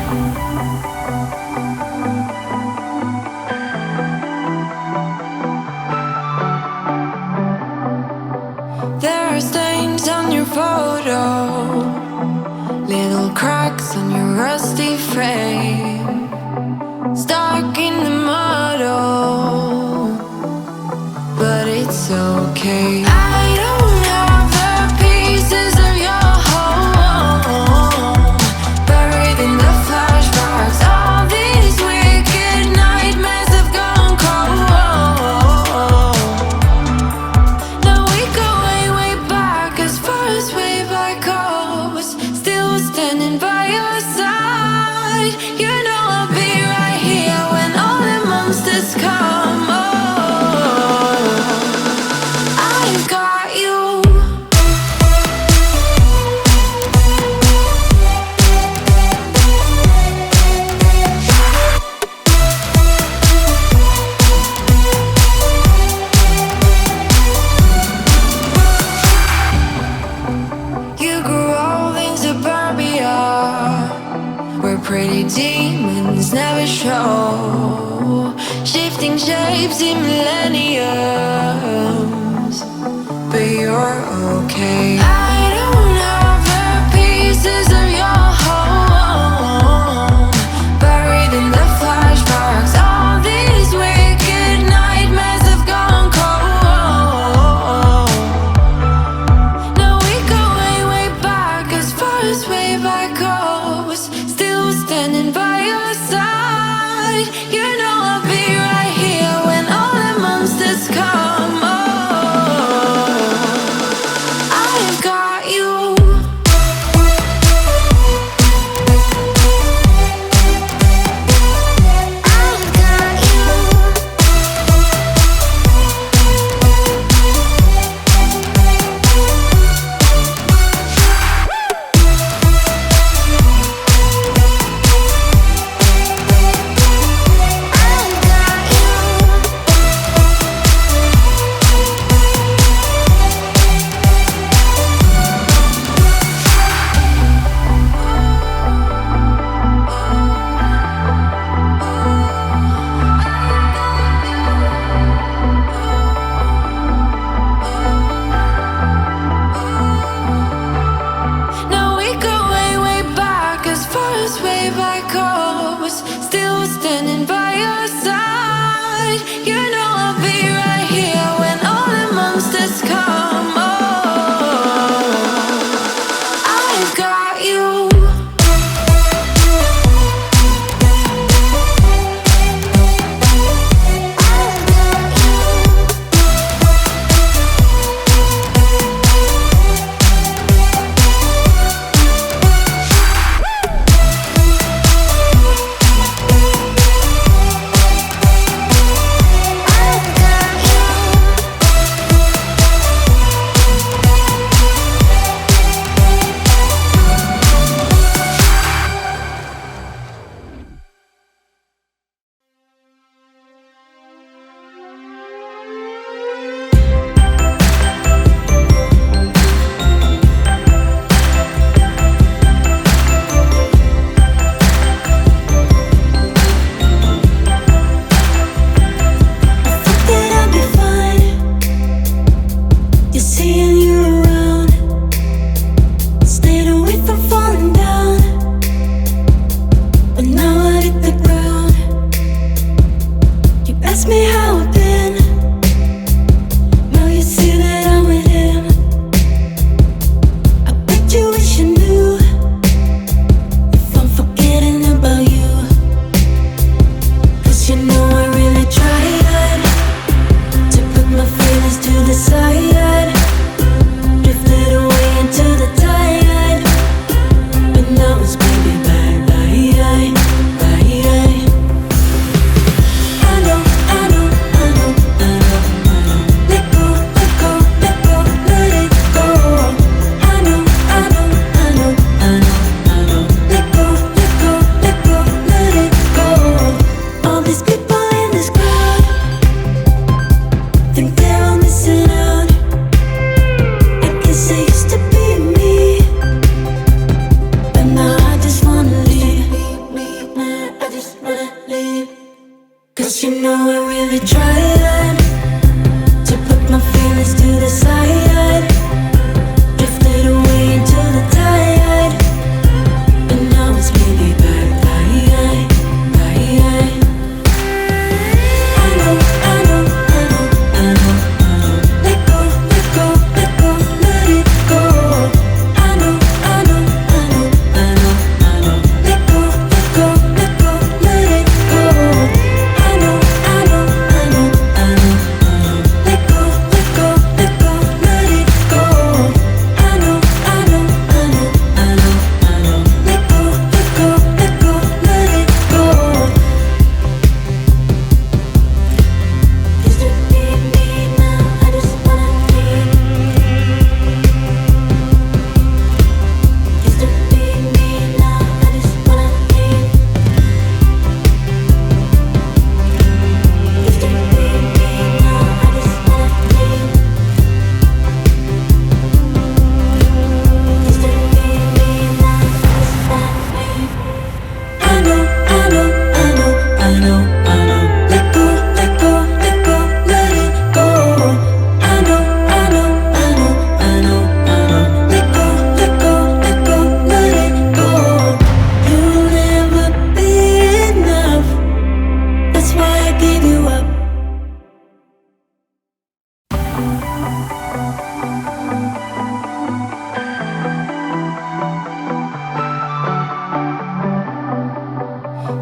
There are stains on your photo, little cracks on your rusty frame, stuck in the mud, oh, but it's okay. I don't have the pieces of your home, buried in the flashbacks. All these wicked nightmares have gone cold. Now we go way, way back, as far as way back goes. Still standing by your side. You know I'll be right here when all the monsters come. Oh, I've got you. You grew old in suburbia, where pretty demons never show, shifting shapes in millenniums, but you're okay. I don't have the pieces of your home, buried in the flashbacks. All these wicked nightmares have gone cold. Now we go way, way back, as far as way back goes. Still standing by your side. You know I'll be right here when all the monsters come. Oh, I've got you. I've got you. you know I really tried to put my feelings to the side. Drifted away into the tide, and now it's maybe bye bye. I know, I know, I know, I know, I know. Let go, let go, let go, let it go. I know, I know, I know, I know, I know. Let go, let go, let go, let it go. I know, I know, I know, I know, I know. Let go, let go, let go, let it go. I know, I know, I know, I know, I know. Let go, let go, let go, let it go. Used to be me, now I just wanna be. Used to be me, now I just wanna be. Used to be me, now I just wanna be. Used to be me, now I just wanna be. I know, I know, I know, I know, I know. Let go, let go, let go, let it go. I know, I know, I know, I know, I know. Let go, let go, let go, let it go. You'll never be enough. That's why I gave you up.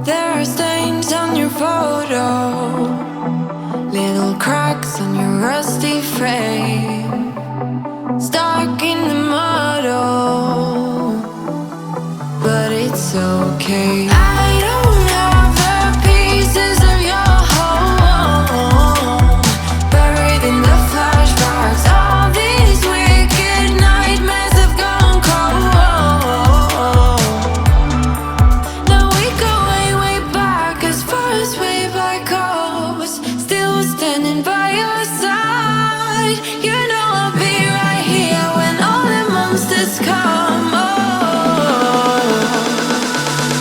There are stains on your photo, little cracks on your rusty frame, stuck in the muddle, but it's okay. I don't have the pieces of your home, buried in the flashbacks. All these wicked nightmares have gone cold. Now we go way, way back, as far as way back goes. Still standing by your side. You know I'll be right here when all the monsters come. Oh,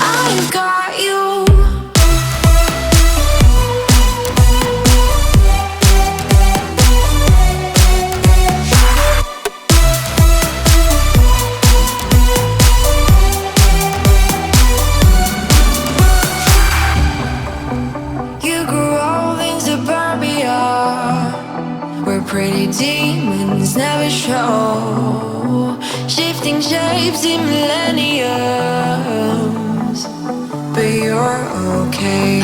I've got you. You grew old in suburbia, where pretty demons never show, shifting shapes in millenniums, but you're okay.